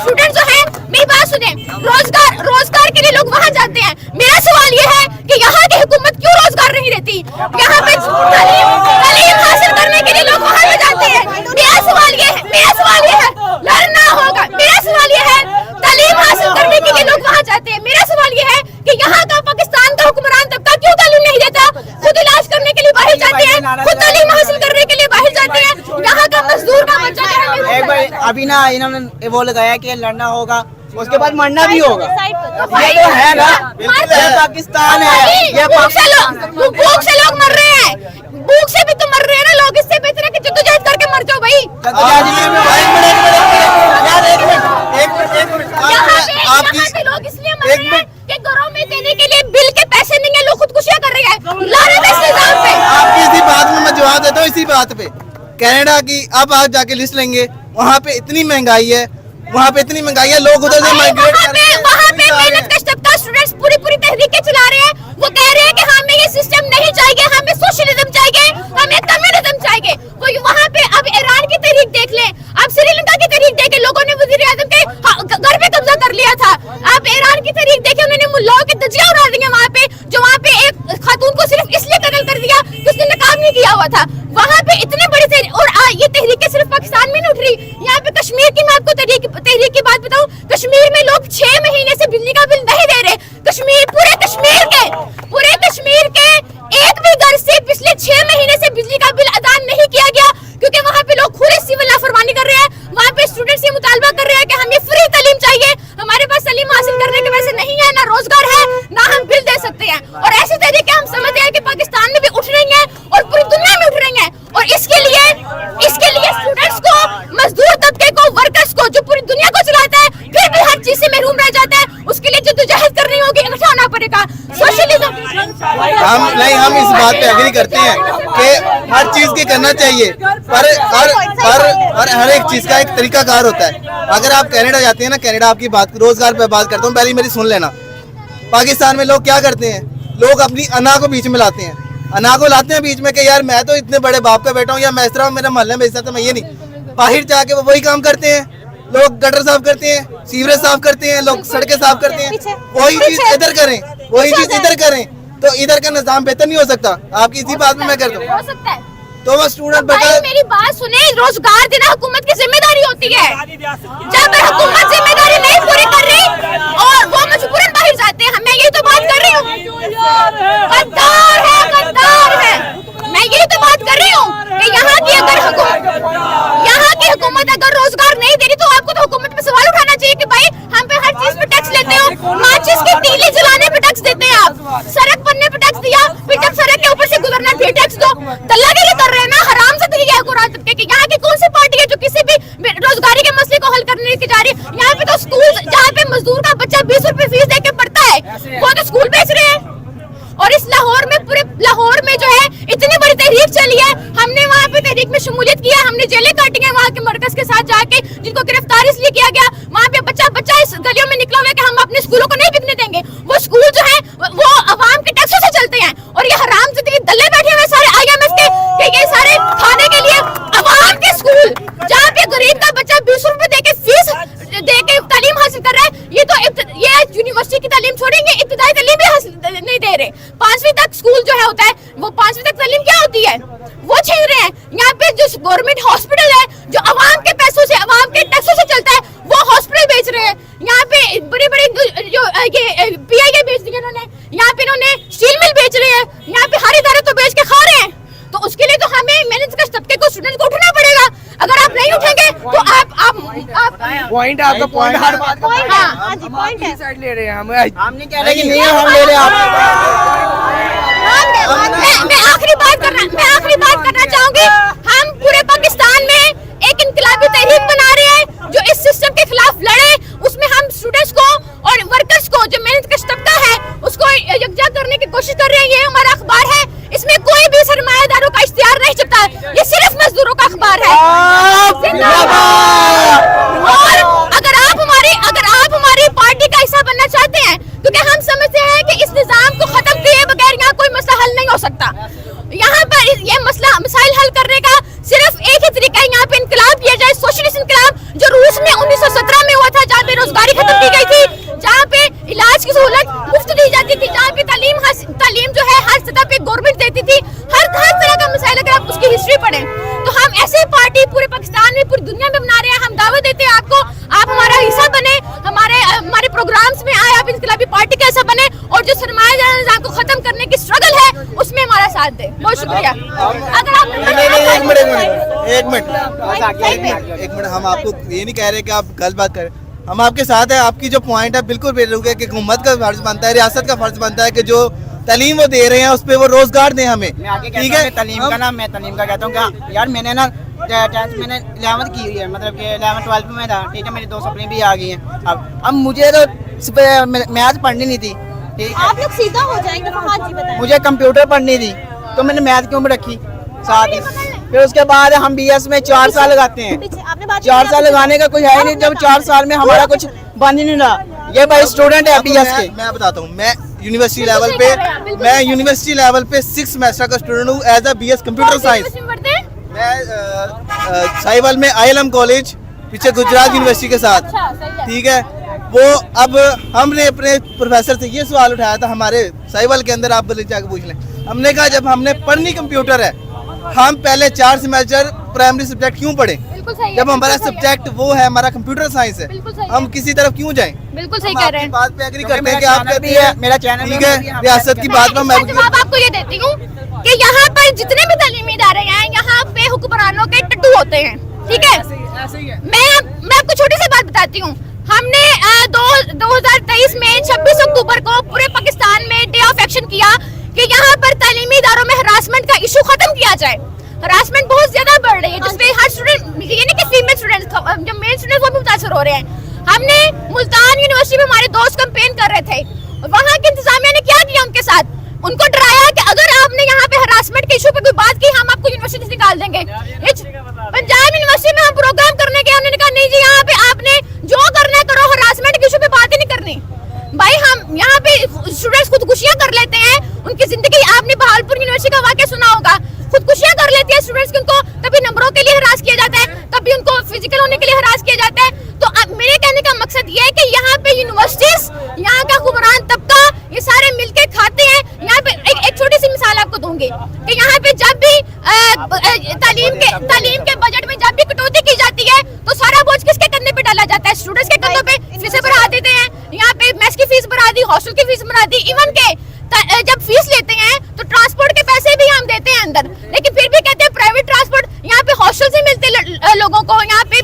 Student जो है, मेरी बात सुने, रोजगार के लिए लोग वहाँ जाते हैं। मेरा सवाल ये है कि यहाँ की हुकूमत क्यों रोजगार नहीं देती? यहाँ पे तालीम हासिल करने के लिए लोग वहाँ पे जाते हैं। मेरा सवाल ये है लड़ना होगा। मेरा सवाल ये है तालीम हासिल करने के लिए लोग वहाँ जाते हैं। मेरा सवाल ये है कि यहाँ का पाकिस्तान का हुक्मरान तबका क्यों तालीम नहीं देता? खुद इलाज करने के लिए बाहर जाते हैं, खुद तालीम हासिल करने के लिए बाहर जाते हैं। यहाँ का मजदूर का बच्चा एक बार अभी ना इन्होंने वो लगाया कि लड़ना होगा, उसके बाद मरना भी होगा। ये तो है ना, ये पाकिस्तान है। ये भूख से लोग मर रहे हैं, भूख से भी तो मर रहे हैं ना लोग। इससे बेहतर है कि जद्दोजहद करके मर जाओ भाई। लोग इसलिए मर रहे हैं कि घरों में देने के लिए बिल के पैसे नहीं है, लोग खुदकुशियां कर रहे हैं। लानत है इस निजाम पे। आपकी इसी बात में मैं जवाब देता हूँ, इसी बात पे कनाडा की अब आप जाके लिस्ट लेंगे, वहाँ पे इतनी महंगाई है, लोग उधर से माइग्रेट कर रहे हैं। वहाँ पे मेहनत कश तबका स्टूडेंट्स पूरी तहरीकें चला रहे हैं। वो कह रहे हैं कि हमें ये सिस्टम नहीं चाहिए, हमें सोशलिज्म चाहिए, हमें कम्युनिज्म चाहिए। वो वहाँ पे अब ईरान की तहरीक देख लें, अब श्रीलंका की तहरीक देखें, लोगों ने वज़ीर आज़म के घर पे कब्जा कर लिया था। अब ईरान की तहरीक देखें, उन्होंने मुल्लाओं के धज्जियां उड़ा दी हैं वहाँ पे, जो वहाँ पे एक खातून को सिर्फ इसलिए कत्ल कर दिया कि उसने नकाब नहीं किया हुआ था। वहाँ पे इतने बड़े और ये तहरीकें सिर्फ पाकिस्तान में नहीं उठ रही, यहाँ पे कश्मीर की मैं आपको तहरीक की बात बताऊं, कश्मीर में लोग 6 महीने से बिजली का बिल नहीं दे रहे। पूरे कश्मीर के एक भी घर से पिछले 6 महीने से बिजली का बिल अदा नहीं किया गया, क्योंकि वहाँ पे लोग खुले सिविल लाफरमानी कर रहे हैं। वहाँ पे स्टूडेंट्स ये मुतालबा कर रहे हैं कि हमें फ्री तालीम चाहिए, हमारे पास तालीम हासिल करने के पैसे नहीं है, ना रोजगार है, ना हम बिल दे सकते हैं। और ऐसे तरीके हम समझते हैं कि पाकिस्तान में भी उठ रही हैं और पूरी दुनिया में उठ रही हैं। और इसके लिए स्टूडेंट्स को, मजदूर तबके को, वर्कर्स को, जो पूरी दुनिया को चलाता है, फिर भी हर चीज से महरूम रह जाता है, उसके लिए जद्दोजहद करनी होगी, इकट्ठा होना पड़ेगा। सोशलिज्म हम इस बात पे एग्री करते हैं कि हर चीज की करना चाहिए, पर हर एक चीज का एक तरीकाकार होता है। अगर आप कनाडा जाते हैं ना, कनाडा आपकी बात रोजगार पे बात करता हूँ, पहले मेरी सुन लेना। पाकिस्तान में लोग क्या करते हैं, लोग अपनी अना को बीच में लाते हैं, बीच में कि यार मैं तो इतने बड़े बाप का बेटा हूँ, या मैं इस तरह मेरे मोहल्ले में इस तरह मैं ये नहीं। बाहर जाके वो वही काम करते हैं, लोग गटर साफ करते हैं, सीवरेज साफ करते हैं, लोग सड़कें साफ करते हैं। वही चीज इधर करें, तो इधर का निजाम बेहतर नहीं हो सकता। आपकी इसी बात में मैं करता हूँ। तो वो स्टूडेंट मेरी बात सुने, रोजगार देना हुकूमत की जिम्मेदारी होती है। जब हुकूमत जिम्मेदारी नहीं पूरी कर रही और वो मजबूरन बाहर जाते हैं, मैं यही तो बात कर रही हूँ। गद्दार है, मैं यही तो बात कर रही हूँ कि यहाँ की हुकूमत अगर रोजगार नहीं दे रही, तो आपको तो हुकूमत पे सवाल उठाना चाहिए कि भाई हम पे हर चीज पे टैक्स लेते हो। माचिस की तीली जलाने पे टैक्स देते हैं आप, सड़क बनने पे टैक्स दिया, फिर जब सड़क के ऊपर से गुजरना फिर टैक्स दो। दल्लागिरी कर रहे हैं ना, हराम से तरीका है कुरान तबके की। यहाँ की कौन सी पार्टी है जो किसी भी रोजगारी के मसले को हल करने की जा रही है? यहाँ पे तो स्कूल, जहाँ पे मजदूर का बच्चा 20 रुपए फीस दे के पढ़ता है, वो तो स्कूल बेच रहे हैं। और इस पूरे लाहौर में जो है इतनी बड़ी तहरीक चली है, हमने वहाँ पे तहरीक में शमूलियत किया, हमने जेलें काटी हैं वहाँ के मरकज के साथ जाके, जिनको गिरफ्तार इसलिए किया गया। वहाँ पे बच्चा इस गलियों में निकला हुआ है कि हम अपने स्कूलों को नहीं बिकने देंगे। वो स्कूल जो है वो अवाम के टैक्सों से चलते हैं, और ये हराम जिंदगी दल्ले बैठे हुए सारे IMF के कि ये सारे खाने के लिए अवाम के स्कूल, जहाँ पे गरीब का बच्चा 20 रुपए दे के फीस दे के तालीम हासिल कर रहा है। ये यूनिवर्सिटी की तालीम छोड़ेंगे, इब्तिदाई तालीम भी हासिल नहीं दे रहे। 5वीं तक स्कूल जो है होता है, वो 5वीं तक तालीम क्या होती है वो छीन रहे हैं। यहाँ पे जो गवर्नमेंट हॉस्पिटल है, जो अवाम के पैसों से, अवाम के टैक्सों से चलता है, वो हॉस्पिटल बेच रहे हैं। यहाँ पे बड़ी जो ये PIA बेच दी इन्होंने, यहाँ पे इन्होंने स्टील मिल बेच रहे हैं, यहाँ पे हर इदारे तो बेच के खा रहे हैं। तो उसके लिए तो हमें मेहनत के तबके को, स्टूडेंट को उठना पड़ेगा। अगर आप नहीं उठेंगे तो आप पॉइंट आपका पॉइंट हर बात का पॉइंट है। साइड ले रहे हैं हम नहीं कह रहे कि नहीं हम ले रहे हैं। मैं आखिरी बात करना चाहूंगी। हम पूरे पाकिस्तान में एक इनकलाबी तहरीक बना रहे हैं जो इस सिस्टम के खिलाफ लड़े। उसमें हम स्टूडेंट्स को और वर्कर्स को, जो मेहनत कश तबका है, उसको यकजा करने की कोशिश कर रहे हैं। ये हमारा अखबार है, इसमें कोई भी सरमायादारों का इश्तिहार नहीं छपता, ये सिर्फ मजदूरों का अखबार है। और अगर आप हमारी पार्टी का हिस्सा बनना चाहते हैं, क्योंकि हम समझते हैं कि इस निजाम को खत्म किए बगैर यहाँ कोई मसला हल नहीं हो सकता। यहाँ पर ये मसाइल हल करने का सिर्फ एक ही तरीका है, यहाँ पे इनकलाब किया जाए, सोशलिस्ट इनकलाब, जो रूस में 1917 में हुआ था, इनकलाबी पार्टी कैसा बने और जो सरमायादार निज़ाम को खत्म करने की स्ट्रगल है उसमें हमारा साथ दे। बहुत शुक्रिया। अगर आप एक मिनट, हम आपको ये नहीं कह रहे कि आप गलत बात करें, हम आपके साथ है। आपकी जो पॉइंट है बिल्कुल बेरुख है कि हुकूमत का फर्ज बनता है, रियासत का फर्ज बनता है कि जो तालीम वो दे रहे हैं उस पर वो रोजगार दें हमें। ठीक है, तलीम का ना, मैं तलीम का कहता हूँ क्या यार, मैंने ना 10th मैंने 11th की हुई है, मतलब कि 11th 12th में था। ठीक है, मेरी 2 सप्ली भी आ गई हैं। अब मुझे तो मैथ पढ़नी नहीं थी। ठीक है, आप लोग सीधा हो जाएंगे। हाँ जी बताएं। मुझे कंप्यूटर पढ़नी थी तो मैंने मैथ क्यों रखी साथ ही। फिर उसके बाद हम BS में 4 साल लगाते हैं। 4 साल लगाने का कोई है नहीं जब 4 साल में हमारा कुछ बन ही नहीं रहा। ये भाई स्टूडेंट है BS के। मैं बताता हूँ, मैं यूनिवर्सिटी लेवल पे 6 सेमेस्टर का स्टूडेंट हूँ as a BS computer science. मैं साहिवाल में ILM कॉलेज पीछे गुजरात यूनिवर्सिटी के साथ। ठीक है, वो अब हमने अपने प्रोफेसर से ये सवाल उठाया था हमारे साहिवाल के अंदर, आप जाकर पूछ लें। हमने कहा जब हमने पढ़नी कंप्यूटर है, हम पहले 4 सेमेस्टर प्राइमरी सब्जेक्ट क्यों पढ़े जब हमारा सब्जेक्ट वो है, हमारा कंप्यूटर साइंस है, हम किसी तरफ क्यों जाएं? बिल्कुल सही कह रहे हैं। बात पे एग्री करते हैं कि आप कहते हैं मेरा चैनल ठीक है, रियासत की बात में मैं जवाब आपको ये देती हूँ कि यहाँ पर जितने भी तालीमी इदारे हैं यहाँ पे हुक्मरानों के टट्टू होते हैं। ठीक है, मैं आपको छोटी सी बात बताती हूँ। हमने 2023 में 26 अक्टूबर को पूरे पाकिस्तान में डे ऑफ एक्शन किया कि यहाँ पर तालीमी इदारों में हरासमेंट का इशू खत्म किया जाए। हरासमेंट बहुत ज्यादा बढ़ रही है जिसमें हर स्टूडेंट, ये नहीं कि फीमेल स्टूडेंट्स, जो मेल स्टूडेंट वो भी मुतासर हो रहे हैं। हमने मुल्तान यूनिवर्सिटी में हमारे दोस्त कैंपेन कर रहे थे, वहाँ के इंतजामिया ने क्या किया उनके साथ, उनको डराया कि अगर आपने यहाँ पे हरासमेंट के इशू पे कोई बात की हम आपको यूनिवर्सिटी से निकाल देंगे। पंजाब यूनिवर्सिटी में हम प्रोग्राम करने गए, उन्होंने कहा नहीं जी यहाँ पे आपने जो करना है करो, हरासमेंट के इशू पे बात ही नहीं करनी। भाई हम यहाँ पे स्टूडेंट्स खुदकुशियां कर लेते हैं, उनकी जिंदगी, आपने बहावलपुर यूनिवर्सिटी का वाकया सुना होगा, खुदकुशियां कर लेती है स्टूडेंट्स की, उनको कभी नंबरों के लिए हरास किया जाता है, कभी उनको फिजिकल होने के लिए हरास किया जाता है। तो अब मेरे कहने का मकसद ये है कि यहाँ पे यूनिवर्सिटीज, यहाँ का हुक्मरान तबका, ये सारे मिलके खाते हैं। यहाँ पे एक छोटी सी मिसाल आपको दूंगी कि यहाँ पे जब भी तालीम के बजट में जब भी कटौती की जाती है तो सारा बोझ किसके कंधे पे डाला जाता है? स्टूडेंट्स के कंधों पे। फीसें बढ़ा देते हैं, यहाँ पे मेस की फीस बढ़ा दी, हॉस्टल की फीस बढ़ा दी, इवन के जब फीस लेते हैं तो ट्रांसपोर्ट के पैसे भी हम देते हैं अंदर, लेकिन फिर भी कहते हैं प्राइवेट ट्रांसपोर्ट। यहाँ पे हॉस्टल से मिलते लोगों को, यहाँ पे